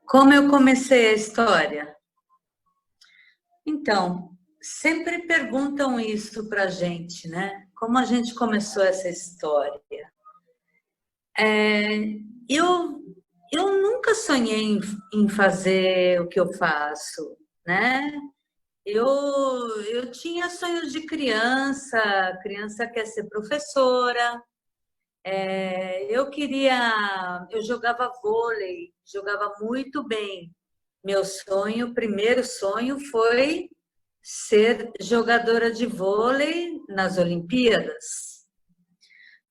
Como eu comecei a história? Então, sempre perguntam isso para a gente, né? Como a gente começou essa história? É, eu, eu nunca sonhei em fazer o que eu faço, né? Eu tinha sonhos de criança, criança quer ser professora. Eu jogava vôlei, jogava muito bem. Meu sonho, primeiro sonho foi ser jogadora de vôlei nas Olimpíadas.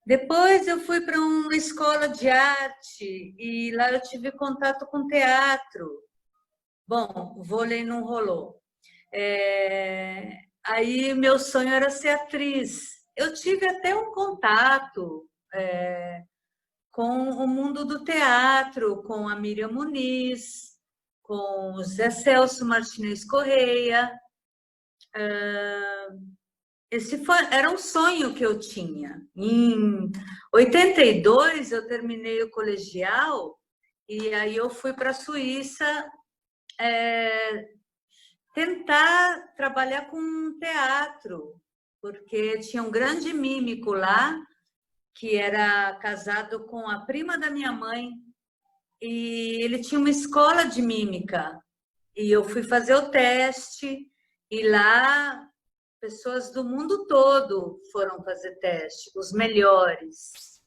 Depois eu fui para uma escola de arte e lá eu tive contato com teatro. Bom, o vôlei não rolou. Aí meu sonho era ser atriz. Eu tive até um contato com o mundo do teatro, com a Miriam Muniz, com o Zé Celso Martinez Correia. Era um sonho que eu tinha. Em 82, eu terminei o colegial e aí eu fui para a Suíça tentar trabalhar com teatro, porque tinha um grande mímico lá que era casado com a prima da minha mãe e ele tinha uma escola de mímica. E eu fui fazer o teste e lá pessoas do mundo todo foram fazer teste, os melhores.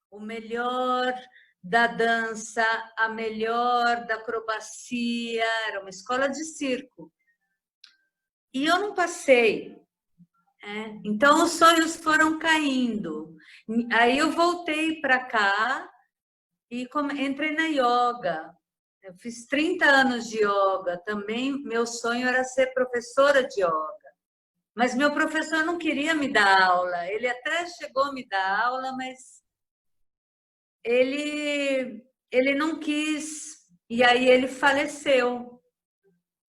O melhor da dança, a melhor da acrobacia, era uma escola de circo. E eu não passei. Então, os sonhos foram caindo. Aí eu voltei para cá e entrei na yoga. Eu fiz 30 anos de yoga. Também meu sonho era ser professora de yoga. Mas meu professor não queria me dar aula. Ele até chegou a me dar aula, mas ele não quis. E aí ele faleceu.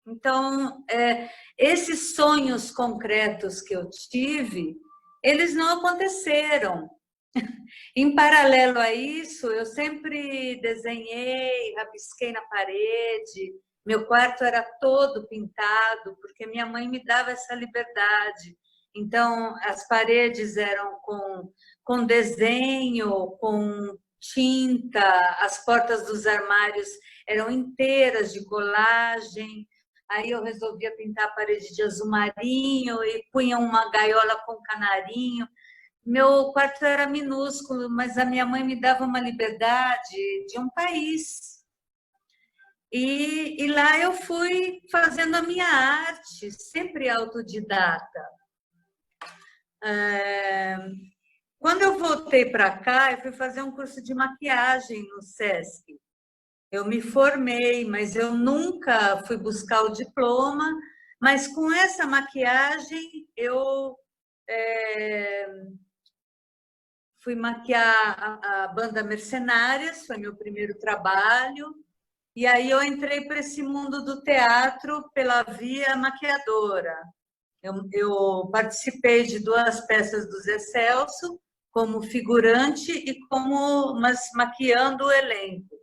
Então, esses sonhos concretos que eu tive, eles não aconteceram. Em paralelo a isso, eu sempre desenhei, rabisquei na parede. Meu quarto era todo pintado, porque minha mãe me dava essa liberdade. Então, as paredes eram com desenho, com tinta, as portas dos armários eram inteiras de colagem. Aí eu resolvia pintar a parede de azul marinho e punha uma gaiola com canarinho. Meu quarto era minúsculo, mas a minha mãe me dava uma liberdade de um país. E lá eu fui fazendo a minha arte, sempre autodidata. Quando eu voltei para cá, eu fui fazer um curso de maquiagem no SESC. Eu me formei, mas eu nunca fui buscar o diploma. Mas com essa maquiagem, eu fui maquiar a banda Mercenárias, foi meu primeiro trabalho. E aí eu entrei para esse mundo do teatro pela via maquiadora. Eu participei de 2 peças do Zé Celso, como figurante e mas maquiando o elenco.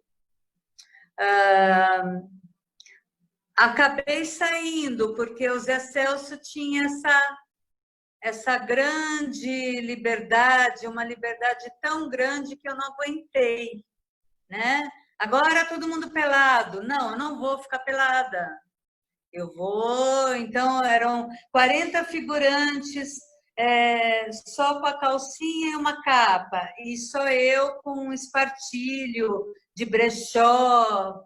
Acabei saindo, porque o Zé Celso tinha essa grande liberdade, uma liberdade tão grande que eu não aguentei, né? Agora todo mundo pelado. Não, eu não vou ficar pelada. Eu vou. Então, eram 40 figurantes, só com a calcinha e uma capa, e só eu com um espartilho de brechó,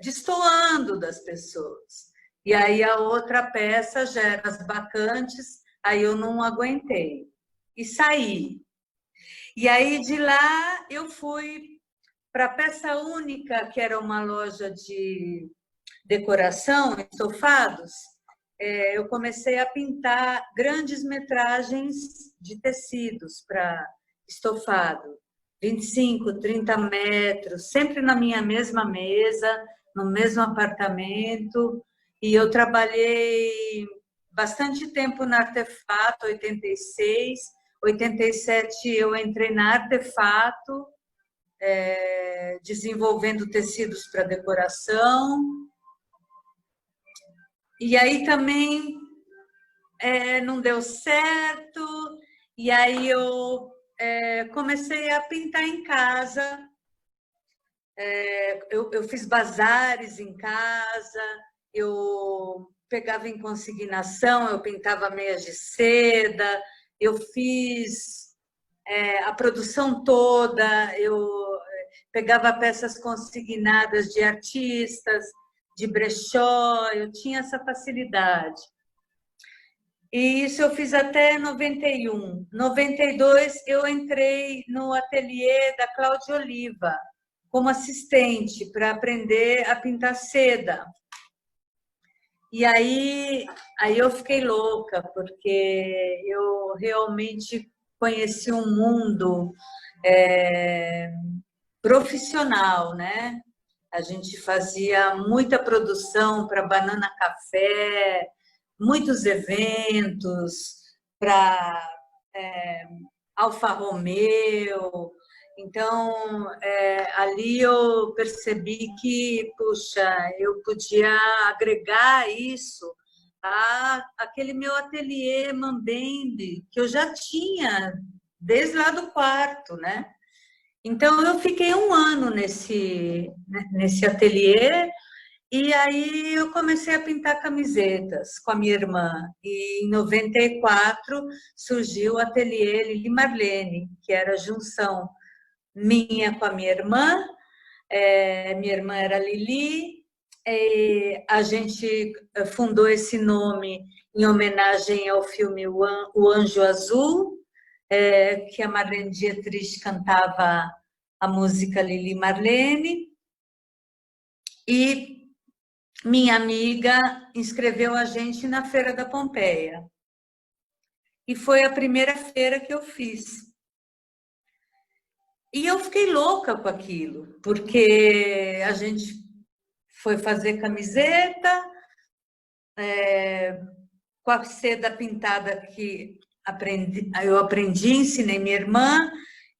destoando das pessoas. E aí a outra peça já era as bacantes, aí eu não aguentei. E saí. E aí de lá eu fui para a Peça Única, que era uma loja de decoração, estofados. Eu comecei a pintar grandes metragens de tecidos para estofado, 25, 30 metros, sempre na minha mesma mesa, no mesmo apartamento. E eu trabalhei bastante tempo na Artefato, 86, 87 eu entrei na Artefato, desenvolvendo tecidos para decoração. E aí também não deu certo, e aí eu comecei a pintar em casa. Eu fiz bazares em casa, eu pegava em consignação, eu pintava meias de seda, eu fiz a produção toda, eu pegava peças consignadas de artistas, de brechó, eu tinha essa facilidade. E isso eu fiz até 91. 92 eu entrei no ateliê da Cláudia Oliva como assistente para aprender a pintar seda. E aí eu fiquei louca, porque eu realmente conheci um mundo profissional, né? A gente fazia muita produção para Banana Café, muitos eventos para Alfa Romeo. Então, ali eu percebi que, puxa, eu podia agregar isso àquele meu ateliê Mambembe, que eu já tinha desde lá do quarto, né? Então, eu fiquei um ano nesse ateliê, e aí eu comecei a pintar camisetas com a minha irmã. E em 94 surgiu o ateliê Lili Marlene, que era a junção minha com a minha irmã. Minha irmã era Lili. A gente fundou esse nome em homenagem ao filme O Anjo Azul, que a Marlene Dietrich cantava a música Lili Marlene. E minha amiga inscreveu a gente na Feira da Pompeia. E foi a primeira feira que eu fiz. E eu fiquei louca com aquilo, porque a gente foi fazer camiseta, com a seda pintada que eu aprendi, ensinei minha irmã,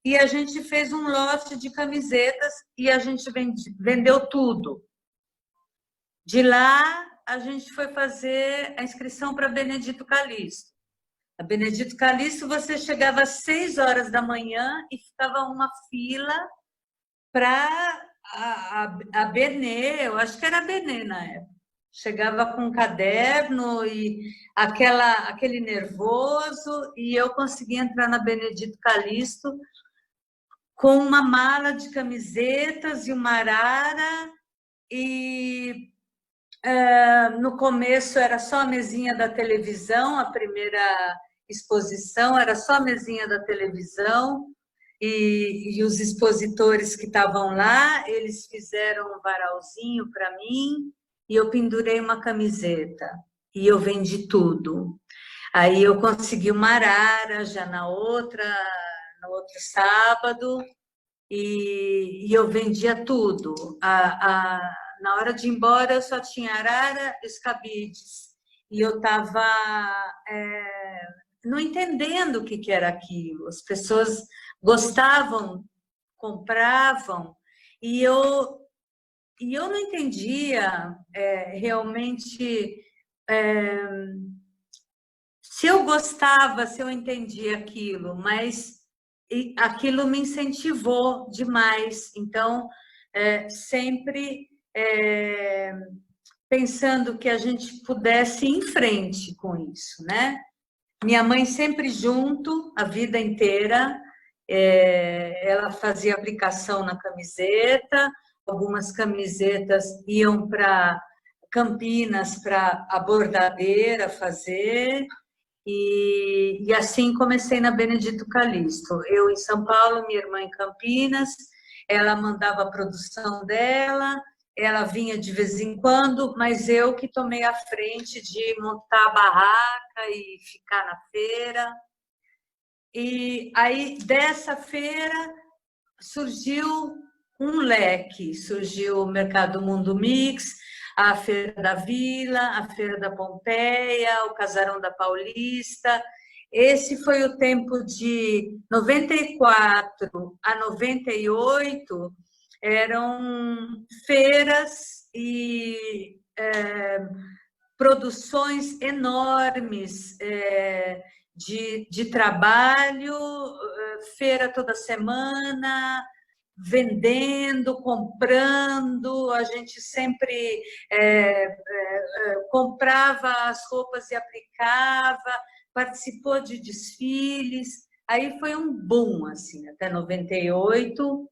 e a gente fez um lote de camisetas e a gente vendeu tudo. De lá, a gente foi fazer a inscrição para Benedito Calixto. A Benedito Calixto, você chegava às 6 horas da manhã e ficava uma fila para a Benê, eu acho que era a Benê na época. Chegava com um caderno e aquele nervoso, e eu consegui entrar na Benedito Calixto com uma mala de camisetas e uma arara, e no começo era só a mesinha da televisão, a primeira exposição era só a mesinha da televisão, e os expositores que estavam lá, eles fizeram um varalzinho para mim, e eu pendurei uma camiseta, e eu vendi tudo. Aí eu consegui uma arara já no outro sábado, e eu vendia tudo. Na hora de ir embora, eu só tinha arara e os cabides. E eu estava não entendendo o que era aquilo. As pessoas gostavam, compravam, e eu não entendia realmente se eu gostava, se eu entendia aquilo, mas aquilo me incentivou demais. Então, sempre pensando que a gente pudesse ir em frente com isso, né? Minha mãe sempre junto, a vida inteira, ela fazia aplicação na camiseta, algumas camisetas iam para Campinas para a bordadeira fazer, e assim comecei na Benedito Calixto. Eu em São Paulo, minha irmã em Campinas, ela mandava a produção dela, ela vinha de vez em quando, mas eu que tomei a frente de montar a barraca e ficar na feira. E aí, dessa feira, surgiu um leque, surgiu o Mercado Mundo Mix, a Feira da Vila, a Feira da Pompeia, o Casarão da Paulista. Esse foi o tempo de 94 a 98, eram feiras e produções enormes de trabalho, feira toda semana, vendendo, comprando, a gente sempre comprava as roupas e aplicava, participou de desfiles, aí foi um boom, assim, até 98,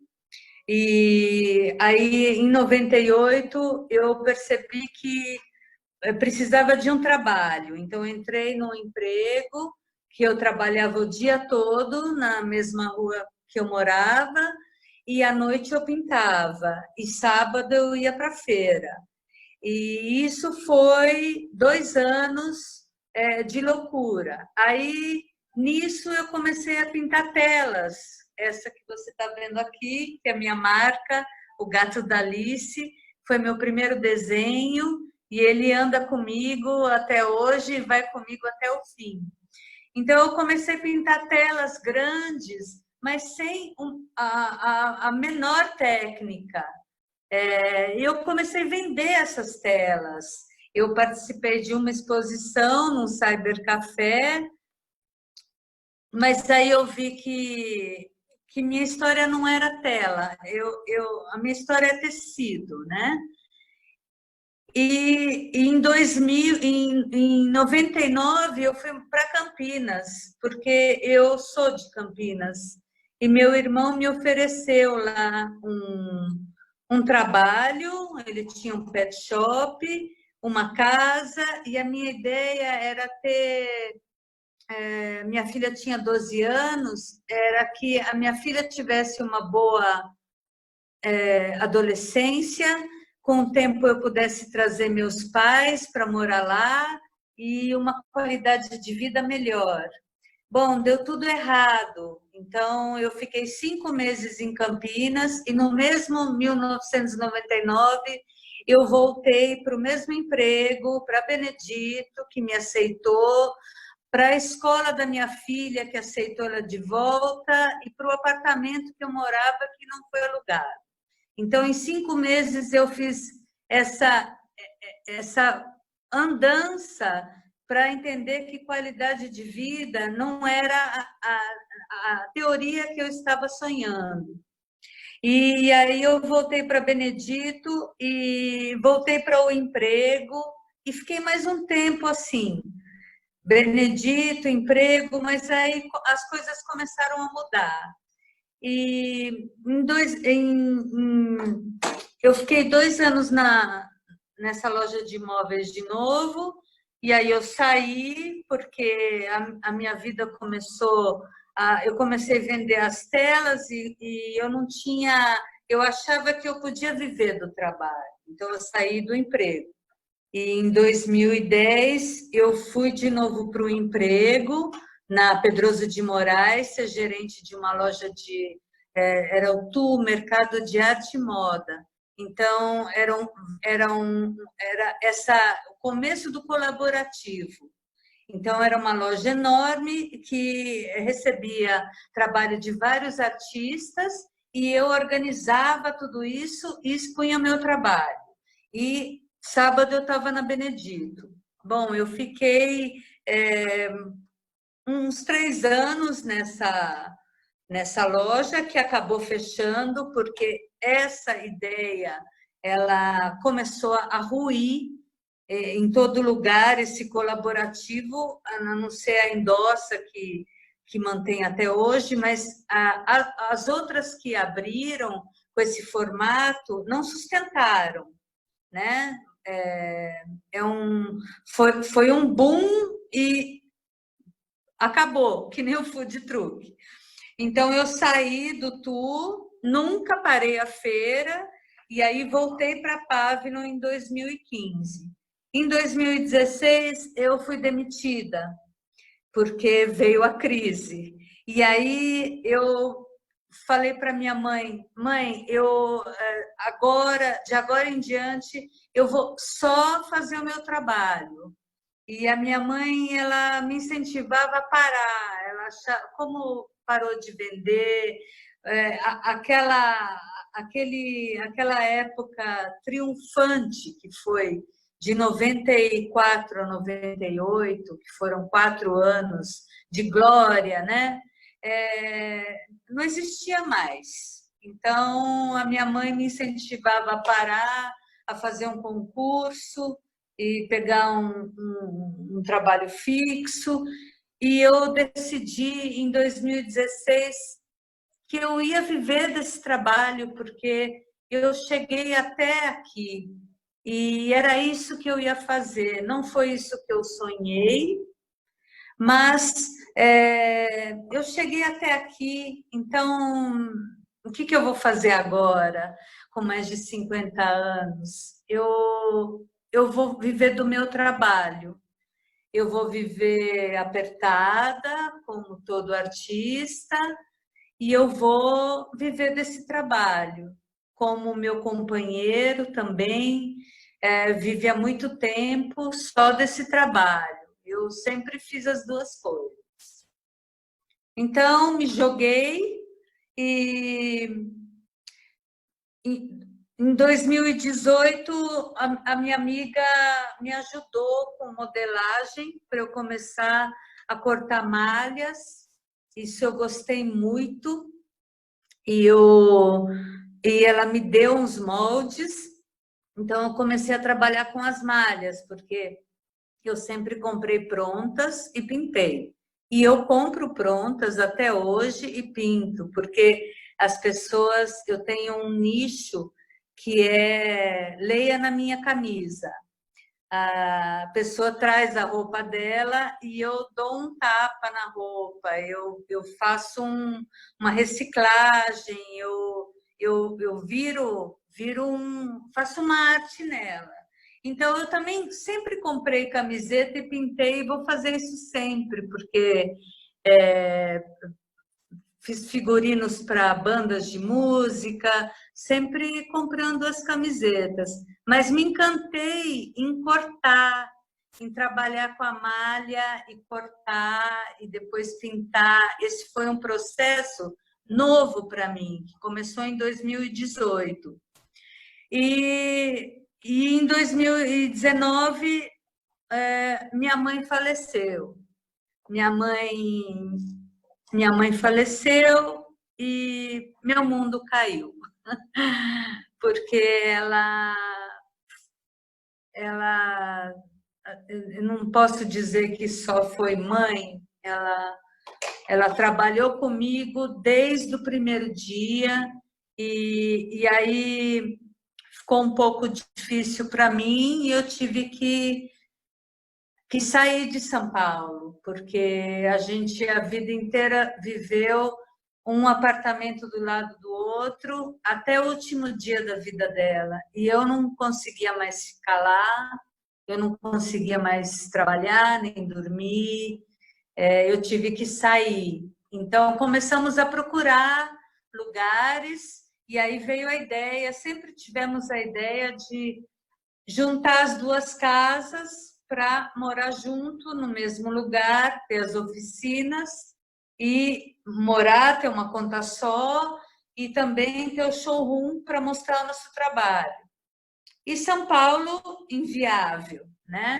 e aí em 98 eu percebi que eu precisava de um trabalho, então entrei num emprego que eu trabalhava o dia todo na mesma rua que eu morava, e à noite eu pintava, e sábado eu ia para a feira. E isso foi 2 anos de loucura. Aí, nisso, eu comecei a pintar telas. Essa que você está vendo aqui, que é a minha marca, o Gato da Alice, foi meu primeiro desenho e ele anda comigo até hoje e vai comigo até o fim. Então, eu comecei a pintar telas grandes, mas sem a menor técnica. Eu comecei a vender essas telas. Eu participei de uma exposição no Cybercafé, mas aí eu vi que minha história não era tela, a minha história é tecido, né? E em 2000, em 99, eu fui para Campinas, porque eu sou de Campinas. E meu irmão me ofereceu lá um trabalho, ele tinha um pet shop, uma casa, e a minha ideia era ter. Minha filha tinha 12 anos, era que a minha filha tivesse uma boa adolescência, com o tempo eu pudesse trazer meus pais para morar lá e uma qualidade de vida melhor. Bom, deu tudo errado. Então, eu fiquei 5 meses em Campinas e no mesmo 1999 eu voltei para o mesmo emprego, para Benedito, que me aceitou, para a escola da minha filha, que aceitou ela de volta, e para o apartamento que eu morava, que não foi alugado. Então, em 5 meses, eu fiz essa andança para entender que qualidade de vida não era a teoria que eu estava sonhando. E aí eu voltei para Benedito e voltei para o emprego e fiquei mais um tempo assim. Benedito, emprego, mas aí as coisas começaram a mudar. E eu fiquei 2 anos nessa loja de imóveis de novo, e aí eu saí porque a minha vida começou, eu comecei a vender as telas e eu não tinha, eu achava que eu podia viver do trabalho, então eu saí do emprego. E em 2010 eu fui de novo para o emprego na Pedroso de Moraes, ser gerente de uma loja era o TU, Mercado de Arte e Moda. Então era o começo do colaborativo. Então era uma loja enorme que recebia trabalho de vários artistas e eu organizava tudo isso e expunha meu trabalho. E sábado eu estava na Benedito. Bom, eu fiquei uns 3 anos nessa loja que acabou fechando porque essa ideia ela começou a ruir em todo lugar, esse colaborativo, a não ser a Endossa que mantém até hoje, mas as outras que abriram com esse formato não sustentaram, né? Foi um boom e acabou, que nem o food truck. Então, eu saí do TU, nunca parei a feira, e aí voltei para a Pavilion em 2015. Em 2016, eu fui demitida, porque veio a crise. E aí eu falei para minha mãe, mãe, de agora em diante, eu vou só fazer o meu trabalho. E a minha mãe, ela me incentivava a parar. Ela achava, como parou de vender, aquela época triunfante que foi de 94 a 98, que foram 4 anos de glória, né? Não existia mais. Então, a minha mãe me incentivava a parar, a fazer um concurso e pegar um trabalho fixo. E eu decidi, em 2016, que eu ia viver desse trabalho, porque eu cheguei até aqui e era isso que eu ia fazer. Não foi isso que eu sonhei, mas eu cheguei até aqui, então o que eu vou fazer agora, com mais de 50 anos? Eu vou viver do meu trabalho, eu vou viver apertada, como todo artista, e eu vou viver desse trabalho, como meu companheiro também vive há muito tempo só desse trabalho. Eu sempre fiz as duas coisas. Então, me joguei e em 2018 a minha amiga me ajudou com modelagem para eu começar a cortar malhas. Isso eu gostei muito. E ela me deu uns moldes, então eu comecei a trabalhar com as malhas, porque eu sempre comprei prontas e pintei. E eu compro prontas até hoje e pinto, porque as pessoas, eu tenho um nicho que é leia na minha camisa. A pessoa traz a roupa dela e eu dou um tapa na roupa, eu faço uma reciclagem, eu faço uma arte nela. Então, eu também sempre comprei camiseta e pintei, e vou fazer isso sempre, porque fiz figurinos para bandas de música, sempre comprando as camisetas. Mas me encantei em cortar, em trabalhar com a malha e cortar e depois pintar. Esse foi um processo novo para mim, que começou em 2018. E em 2019, minha mãe faleceu. Minha mãe minha mãe faleceu e meu mundo caiu, porque ela, eu não posso dizer que só foi mãe, ela trabalhou comigo desde o primeiro dia e aí ficou um pouco difícil para mim e eu tive que sair de São Paulo, porque a gente a vida inteira viveu um apartamento do lado do outro até o último dia da vida dela. E eu não conseguia mais ficar lá, eu não conseguia mais trabalhar, nem dormir, eu tive que sair. Então, começamos a procurar lugares, e aí veio a ideia, sempre tivemos a ideia de juntar as duas casas para morar junto no mesmo lugar, ter as oficinas e morar, ter uma conta só e também ter o showroom para mostrar o nosso trabalho. E São Paulo, inviável, né?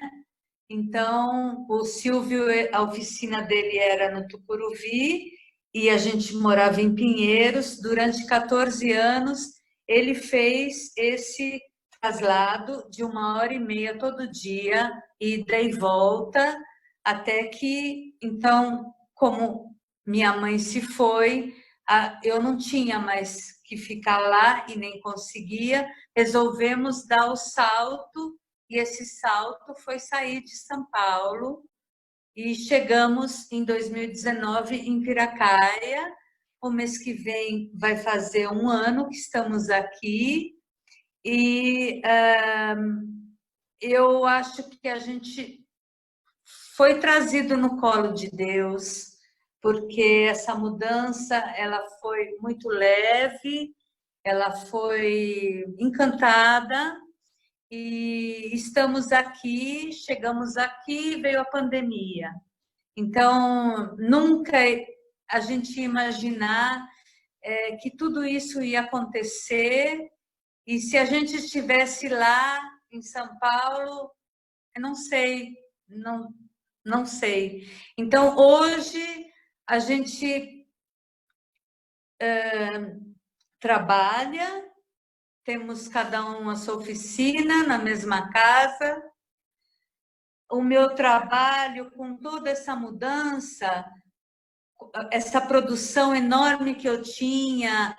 Então, o Silvio, a oficina dele era no Tucuruvi e a gente morava em Pinheiros. Durante 14 anos, ele fez esse traslado de 1h30 todo dia, ida e volta, até que, então, como minha mãe se foi, eu não tinha mais que ficar lá e nem conseguia, resolvemos dar o salto e esse salto foi sair de São Paulo e chegamos em 2019 em Piracaia. O mês que vem vai fazer 1 ano que estamos aqui e eu acho que a gente foi trazido no colo de Deus, porque essa mudança ela foi muito leve, ela foi encantada e estamos aqui, chegamos aqui, veio a pandemia. Então, nunca a gente ia imaginar que tudo isso ia acontecer, e se a gente estivesse lá em São Paulo, eu não sei, não sei. Então, hoje, a gente trabalha, temos cada um a sua oficina na mesma casa. O meu trabalho, com toda essa mudança, essa produção enorme que eu tinha,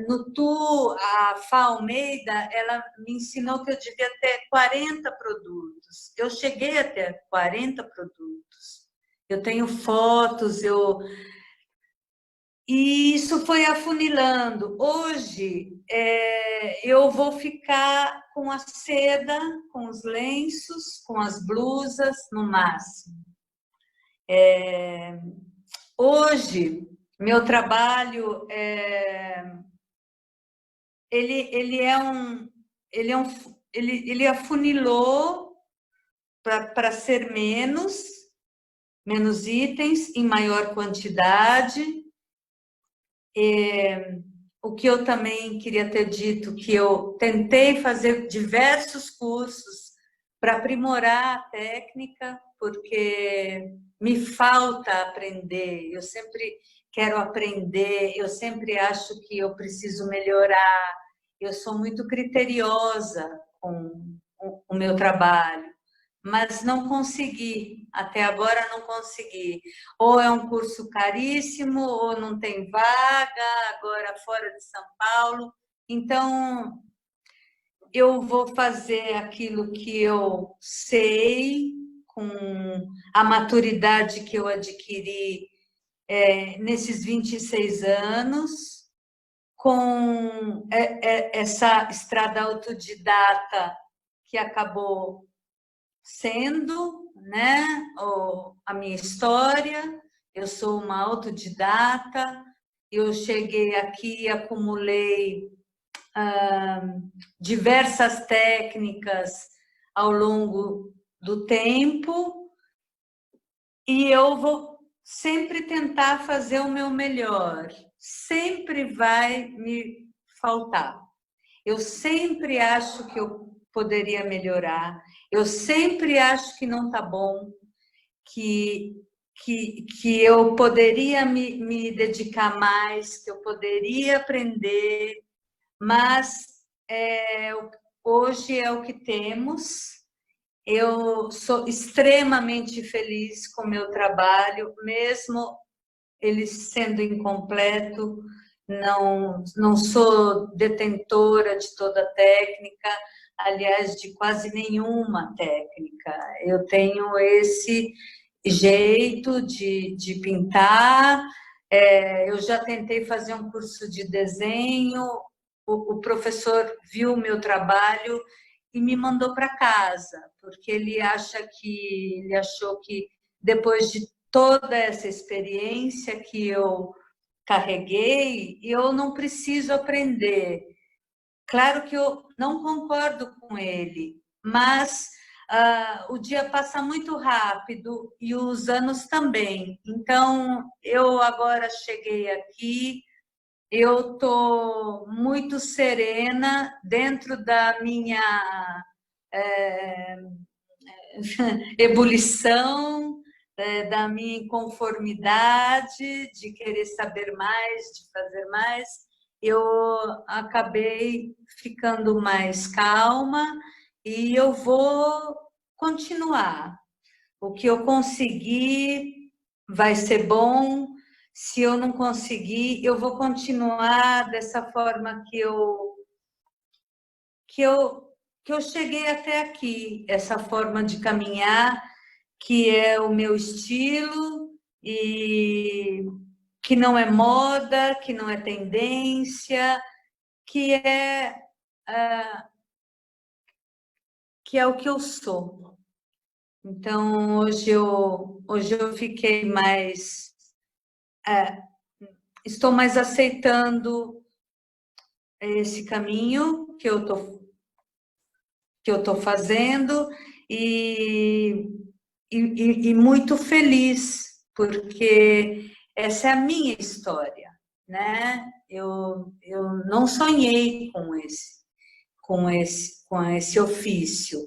no Tu, a Fá Almeida, ela me ensinou que eu devia ter 40 produtos. Eu cheguei a ter 40 produtos. Eu tenho fotos, e isso foi afunilando. Hoje, eu vou ficar com a seda, com os lenços, com as blusas, no máximo. Hoje, meu trabalho, ele afunilou para ser menos itens, em maior quantidade. O que eu também queria ter dito, que eu tentei fazer diversos cursos para aprimorar a técnica, porque me falta aprender, eu sempre quero aprender, eu sempre acho que eu preciso melhorar, eu sou muito criteriosa com o meu trabalho, mas não consegui, até agora não consegui. Ou é um curso caríssimo, ou não tem vaga, agora fora de São Paulo. Então, eu vou fazer aquilo que eu sei, com a maturidade que eu adquiri nesses 26 anos, com essa estrada autodidata que acabou sendo, né, a minha história. Eu sou uma autodidata, eu cheguei aqui, acumulei diversas técnicas ao longo do tempo, e eu vou sempre tentar fazer o meu melhor. Sempre vai me faltar. Eu sempre acho que eu poderia melhorar. Eu sempre acho que não está bom, que eu poderia me dedicar mais, que eu poderia aprender, mas hoje é o que temos. Eu sou extremamente feliz com o meu trabalho, mesmo ele sendo incompleto. Não sou detentora de toda a técnica, aliás, de quase nenhuma técnica. Eu tenho esse jeito de pintar. Eu já tentei fazer um curso de desenho, o professor viu o meu trabalho e me mandou para casa, porque ele achou que depois de toda essa experiência que eu carreguei, eu não preciso aprender. Claro que eu não concordo com ele, mas o dia passa muito rápido e os anos também. Então, eu agora cheguei aqui, eu estou muito serena dentro da minha ebulição, da minha inconformidade, de querer saber mais, de fazer mais. Eu acabei ficando mais calma e eu vou continuar. O que eu conseguir vai ser bom. Se eu não conseguir, eu vou continuar dessa forma que eu cheguei até aqui, essa forma de caminhar, que é o meu estilo, e que não é moda, que não é tendência, que é, que é o que eu sou. Então, hoje eu fiquei mais... estou mais aceitando esse caminho que eu estou que eu estou fazendo e muito feliz, porque essa é a minha história, né? Eu não sonhei com esse ofício.